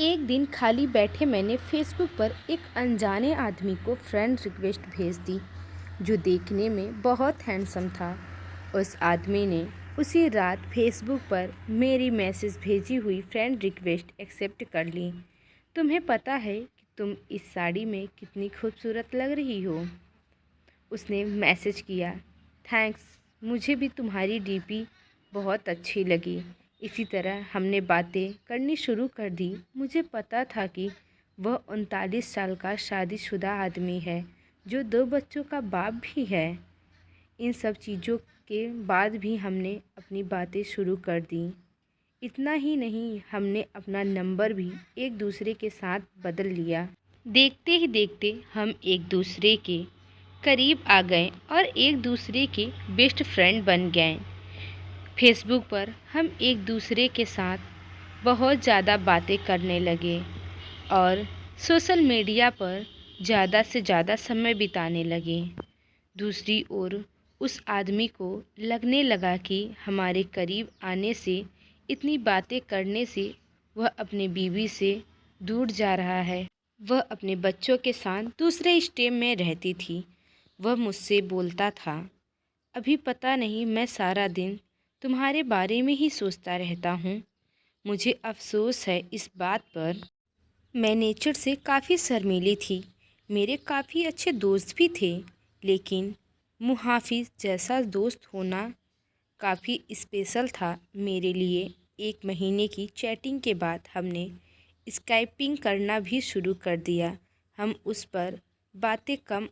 एक दिन खाली बैठे मैंने फेसबुक पर एक अनजाने आदमी को फ्रेंड रिक्वेस्ट भेज दी जो देखने में बहुत हैंडसम था। उस आदमी ने उसी रात फेसबुक पर मेरी मैसेज भेजी हुई फ्रेंड रिक्वेस्ट एक्सेप्ट कर ली। तुम्हें पता है कि तुम इस साड़ी में कितनी खूबसूरत लग रही हो, उसने मैसेज किया। थैंक्स, मुझे भी तुम्हारी डीपी बहुत अच्छी लगी। इसी तरह हमने बातें करनी शुरू कर दी। मुझे पता था कि वह 39 साल का शादीशुदा आदमी है जो 2 बच्चों का बाप भी है। इन सब चीज़ों के बाद भी हमने अपनी बातें शुरू कर दी। इतना ही नहीं, हमने अपना नंबर भी एक दूसरे के साथ बदल लिया। देखते ही देखते हम एक दूसरे के करीब आ गए और एक दूसरे के बेस्ट फ्रेंड बन गए। फेसबुक पर हम एक दूसरे के साथ बहुत ज़्यादा बातें करने लगे और सोशल मीडिया पर ज़्यादा से ज़्यादा समय बिताने लगे। दूसरी ओर उस आदमी को लगने लगा कि हमारे करीब आने से, इतनी बातें करने से वह अपनी बीवी से दूर जा रहा है। वह अपने बच्चों के साथ दूसरे स्टेट में रहती थी। वह मुझसे बोलता था, अभी पता नहीं, मैं सारा दिन तुम्हारे बारे में ही सोचता रहता हूँ। मुझे अफसोस है इस बात पर। मैं नेचर से काफ़ी शर्मीली थी। मेरे काफ़ी अच्छे दोस्त भी थे, लेकिन मुहाफिज जैसा दोस्त होना काफ़ी स्पेशल था मेरे लिए। 1 महीने की चैटिंग के बाद हमने स्काइपिंग करना भी शुरू कर दिया। हम उस पर बातें कम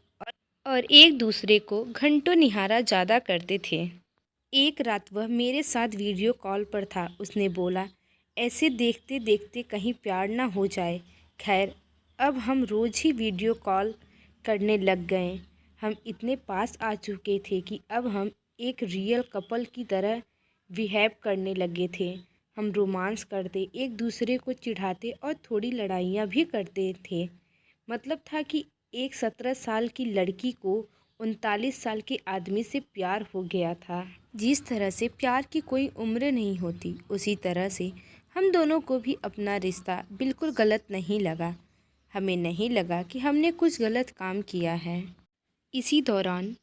और एक दूसरे को घंटों निहारा ज़्यादा करते थे। एक रात वह मेरे साथ वीडियो कॉल पर था। उसने बोला, ऐसे देखते देखते कहीं प्यार ना हो जाए। खैर, अब हम रोज़ ही वीडियो कॉल करने लग गए। हम इतने पास आ चुके थे कि अब हम एक रियल कपल की तरह बिहेव करने लगे थे। हम रोमांस करते, एक दूसरे को चिढ़ाते और थोड़ी लड़ाइयाँ भी करते थे। मतलब था कि एक 17 साल की लड़की को 39 साल के आदमी से प्यार हो गया था। जिस तरह से प्यार की कोई उम्र नहीं होती, उसी तरह से हम दोनों को भी अपना रिश्ता बिल्कुल गलत नहीं लगा। हमें नहीं लगा कि हमने कुछ गलत काम किया है। इसी दौरान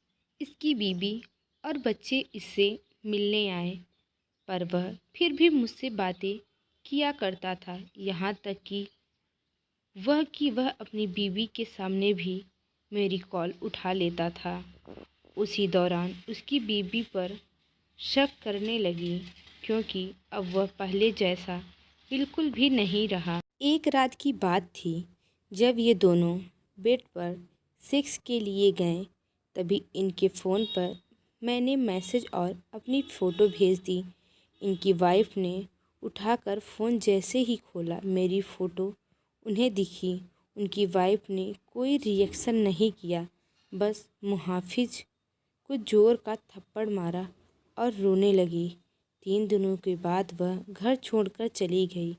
इसकी बीवी और बच्चे इससे मिलने आए, पर वह फिर भी मुझसे बातें किया करता था। यहाँ तक कि वह अपनी बीवी के सामने भी मेरी कॉल उठा लेता था। उसी दौरान उसकी बीवी पर शक करने लगी, क्योंकि अब वह पहले जैसा बिल्कुल भी नहीं रहा। एक रात की बात थी, जब ये दोनों बेड पर सेक्स के लिए गए। तभी इनके फ़ोन पर मैंने मैसेज और अपनी फ़ोटो भेज दी। इनकी वाइफ ने उठाकर फ़ोन जैसे ही खोला, मेरी फ़ोटो उन्हें दिखी। उनकी वाइफ ने कोई रिएक्शन नहीं किया, बस मुहाफिज को ज़ोर का थप्पड़ मारा और रोने लगी। 3 दिनों के बाद वह घर छोड़कर चली गई।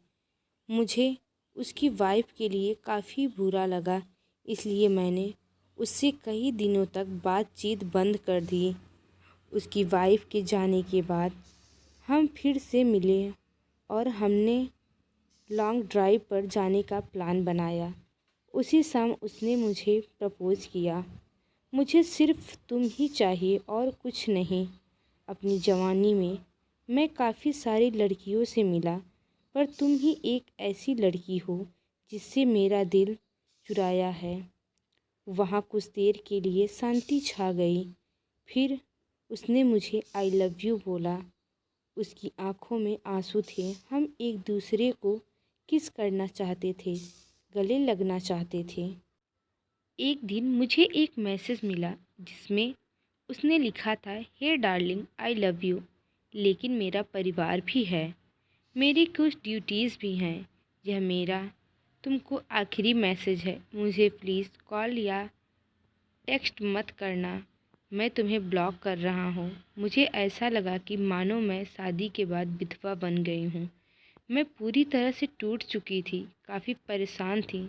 मुझे उसकी वाइफ के लिए काफ़ी बुरा लगा, इसलिए मैंने उससे कई दिनों तक बातचीत बंद कर दी। उसकी वाइफ के जाने के बाद हम फिर से मिले और हमने लॉन्ग ड्राइव पर जाने का प्लान बनाया। उसी शाम उसने मुझे प्रपोज़ किया। मुझे सिर्फ तुम ही चाहिए और कुछ नहीं। अपनी जवानी में मैं काफ़ी सारी लड़कियों से मिला, पर तुम ही एक ऐसी लड़की हो जिससे मेरा दिल चुराया है। वहाँ कुछ देर के लिए शांति छा गई। फिर उसने मुझे आई लव यू बोला। उसकी आंखों में आंसू थे। हम एक दूसरे को किस करना चाहते थे, गले लगना चाहते थे। एक दिन मुझे एक मैसेज मिला जिसमें उसने लिखा था, हे डार्लिंग, आई लव यू, लेकिन मेरा परिवार भी है, मेरी कुछ ड्यूटीज़ भी हैं। यह मेरा तुमको आखिरी मैसेज है। मुझे प्लीज़ कॉल या टेक्स्ट मत करना। मैं तुम्हें ब्लॉक कर रहा हूँ। मुझे ऐसा लगा कि मानो मैं शादी के बाद विधवा बन गई हूँ। मैं पूरी तरह से टूट चुकी थी, काफ़ी परेशान थी।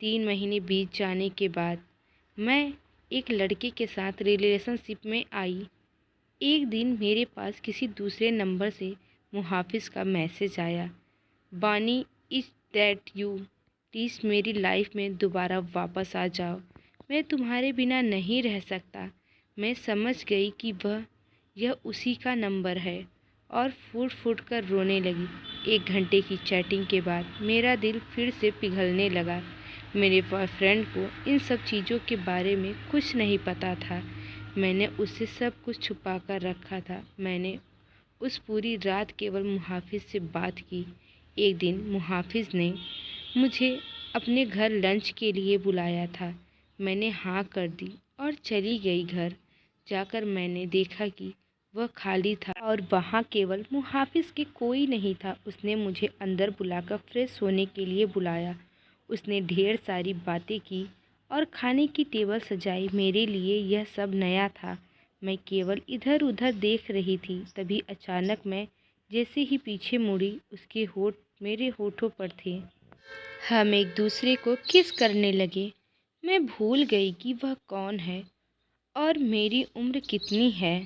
3 महीने बीत जाने के बाद मैं एक लड़के के साथ रिलेशनशिप में आई। एक दिन मेरे पास किसी दूसरे नंबर से मुहाफिज का मैसेज आया, बानी इज़ दैट यू प्लीज़ मेरी लाइफ में दोबारा वापस आ जाओ। मैं तुम्हारे बिना नहीं रह सकता। मैं समझ गई कि यह उसी का नंबर है और फूट फूट कर रोने लगी। 1 घंटे की चैटिंग के बाद मेरा दिल फिर से पिघलने लगा। मेरे बॉयफ्रेंड को इन सब चीज़ों के बारे में कुछ नहीं पता था। मैंने उससे सब कुछ छुपा कर रखा था। मैंने उस पूरी रात केवल मुहाफिज़ से बात की। एक दिन मुहाफिज़ ने मुझे अपने घर लंच के लिए बुलाया था। मैंने हाँ कर दी और चली गई। घर जाकर मैंने देखा कि वह खाली था और वहाँ केवल मुहाफिज़ के कोई नहीं था। उसने मुझे अंदर बुलाकर फ्रेश होने के लिए बुलाया। उसने ढेर सारी बातें की और खाने की टेबल सजाई। मेरे लिए यह सब नया था। मैं केवल इधर उधर देख रही थी। तभी अचानक मैं जैसे ही पीछे मुड़ी, उसके होठ मेरे होठों पर थे। हम एक दूसरे को किस करने लगे। मैं भूल गई कि वह कौन है और मेरी उम्र कितनी है।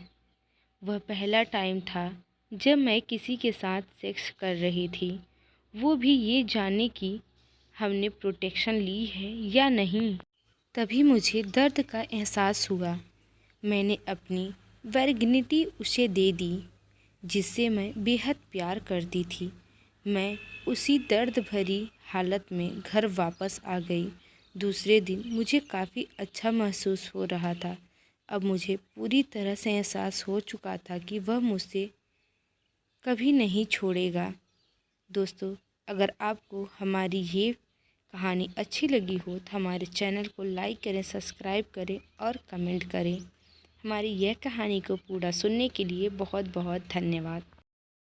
वह पहला टाइम था जब मैं किसी के साथ सेक्स कर रही थी, वो भी ये जाने कि हमने प्रोटेक्शन ली है या नहीं। तभी मुझे दर्द का एहसास हुआ। मैंने अपनी वर्जिनिटी उसे दे दी, जिससे मैं बेहद प्यार करती थी। मैं उसी दर्द भरी हालत में घर वापस आ गई। दूसरे दिन मुझे काफ़ी अच्छा महसूस हो रहा था। अब मुझे पूरी तरह से एहसास हो चुका था कि वह मुझसे कभी नहीं छोड़ेगा। दोस्तों, अगर आपको हमारी ये कहानी अच्छी लगी हो तो हमारे चैनल को लाइक करें, सब्सक्राइब करें और कमेंट करें। हमारी यह कहानी को पूरा सुनने के लिए बहुत बहुत धन्यवाद।